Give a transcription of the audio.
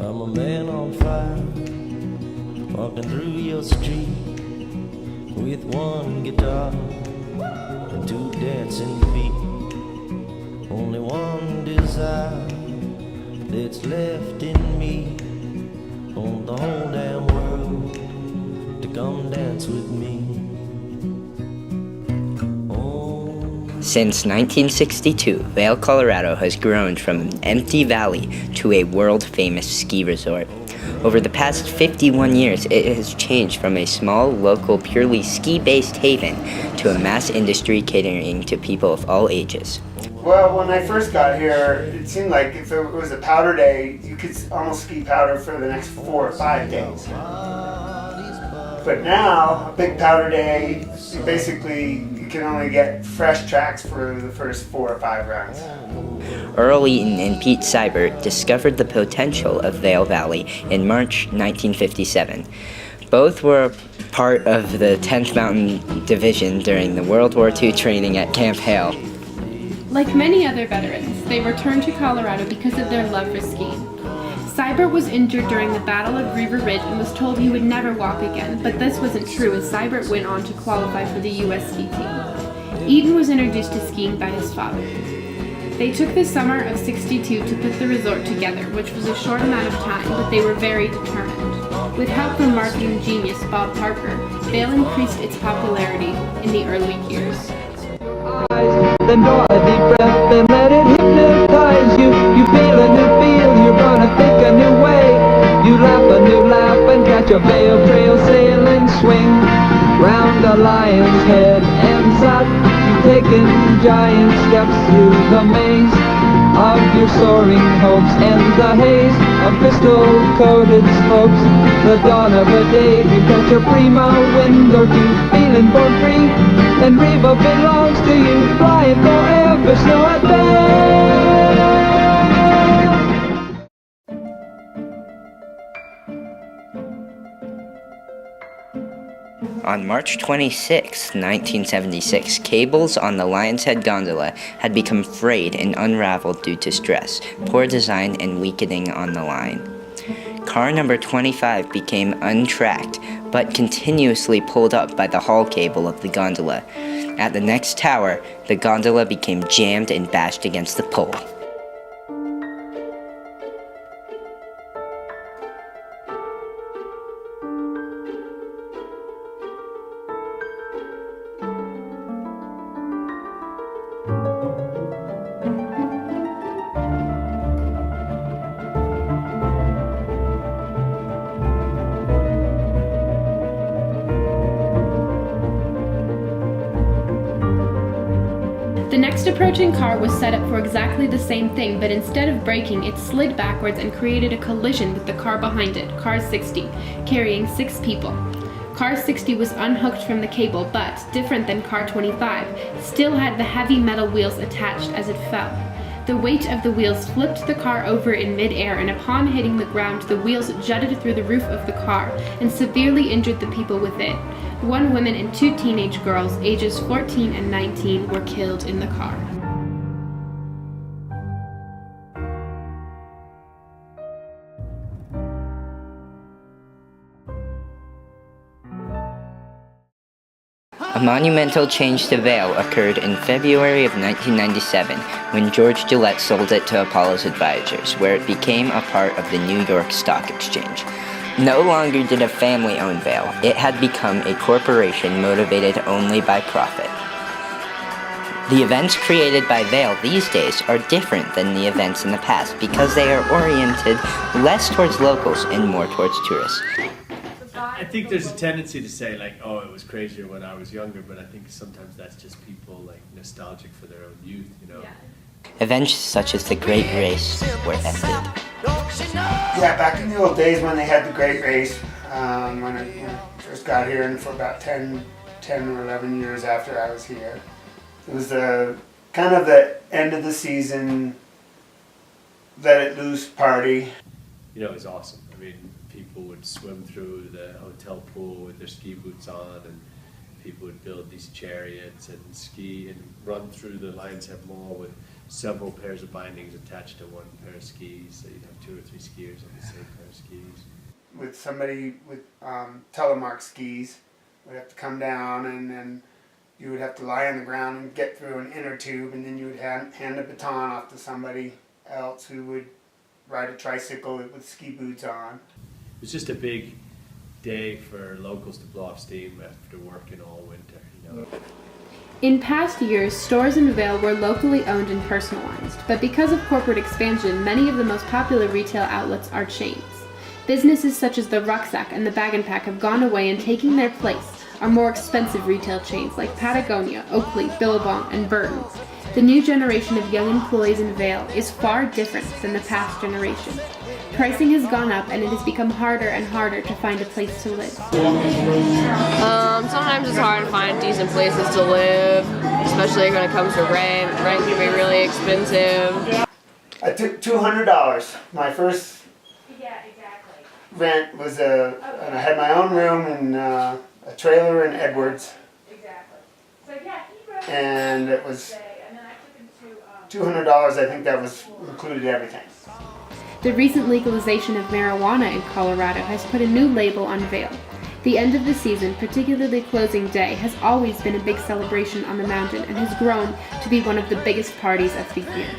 I'm a man on fire, walking through your street with one guitar and two dancing feet. Only one desire that's left in me, on the whole damn world to come dance with me. Since 1962, Vail, Colorado has grown from an empty valley to a world-famous ski resort. Over the past 51 years, it has changed from a small, local, purely ski-based haven to a mass industry catering to people of all ages. Well, when I first got here, it seemed like if it was a powder day, you could almost ski powder for the next 4 or 5 days. But now, a big powder day, you can only get fresh tracks for the first 4 or 5 runs. Earl Eaton and Pete Seibert discovered the potential of Vail Valley in March 1957. Both were part of the 10th Mountain Division during the World War II training at Camp Hale. Like many other veterans, they returned to Colorado because of their love for skiing. Seibert was injured during the Battle of River Ridge and was told he would never walk again, but this wasn't true as Seibert went on to qualify for the U.S. ski team. Eaton was introduced to skiing by his father. They took the summer of '62 to put the resort together, which was a short amount of time, but they were very determined. With help from marketing genius Bob Parker, Vail increased its popularity in the early years. Then draw a deep breath and let it hypnotize you. You feel a new feel, you're gonna think a new way. You laugh a new laugh and catch a Vail Trail sailing swing round the lion's head and suck. You've taken giant steps through the maze of your soaring hopes and the haze of crystal-coated slopes. The dawn of a day, you catch a prima wind or two, feeling born free, and Riva belongs to you, flying forever, snow at Vail. On March 26, 1976, cables on the Lion's Head gondola had become frayed and unraveled due to stress, poor design, and weakening on the line. Car number 25 became untracked, but continuously pulled up by the haul cable of the gondola. At the next tower, the gondola became jammed and bashed against the pole. The next approaching car was set up for exactly the same thing, but instead of braking, it slid backwards and created a collision with the car behind it, car 60, carrying 6 people. Car 60 was unhooked from the cable, but, different than car 25, still had the heavy metal wheels attached as it fell. The weight of the wheels flipped the car over in mid-air, and upon hitting the ground, the wheels jutted through the roof of the car and severely injured the people within. 1 woman and 2 teenage girls, ages 14 and 19, were killed in the car. A monumental change to Vail occurred in February of 1997 when George Gillette sold it to Apollo's Advisors, where it became a part of the New York Stock Exchange. No longer did a family own Vail. It had become a corporation motivated only by profit. The events created by Vail these days are different than the events in the past because they are oriented less towards locals and more towards tourists. I think there's a tendency to say like, oh, it was crazier when I was younger, but I think sometimes that's just people like nostalgic for their own youth, you know. Events such as the Great Race were ended. Yeah, back in the old days when they had the Great Race, when I first got here, and for about 10 or 11 years after I was here, it was the kind of the end of the season, let it loose party. You know, it was awesome. I mean, people would swim through the hotel pool with their ski boots on, and people would build these chariots and ski and run through the Lion's Head Mall with several pairs of bindings attached to one pair of skis, so you'd have 2 or 3 skiers on the same pair of skis. With somebody with telemark skis, would have to come down, and then you would have to lie on the ground and get through an inner tube, and then you would hand a baton off to somebody else who would ride a tricycle with ski boots on. It was just a big day for locals to blow off steam after working all winter, you know. In past years, stores in Vail were locally owned and personalized, but because of corporate expansion, many of the most popular retail outlets are chains. Businesses such as the Rucksack and the Bag and Pack have gone away, and taking their place are more expensive retail chains like Patagonia, Oakley, Billabong, and Burton's. The new generation of young employees in Vail is far different than the past generation. Pricing has gone up, and it has become harder and harder to find a place to live. Sometimes it's hard to find decent places to live, especially when it comes to rent. Rent can be really expensive. I took $200. My first rent was and I had my own room and a trailer in Edwards. And it was $200. I think that included everything. The recent legalization of marijuana in Colorado has put a new label on Vail. The end of the season, particularly closing day, has always been a big celebration on the mountain and has grown to be one of the biggest parties of the year.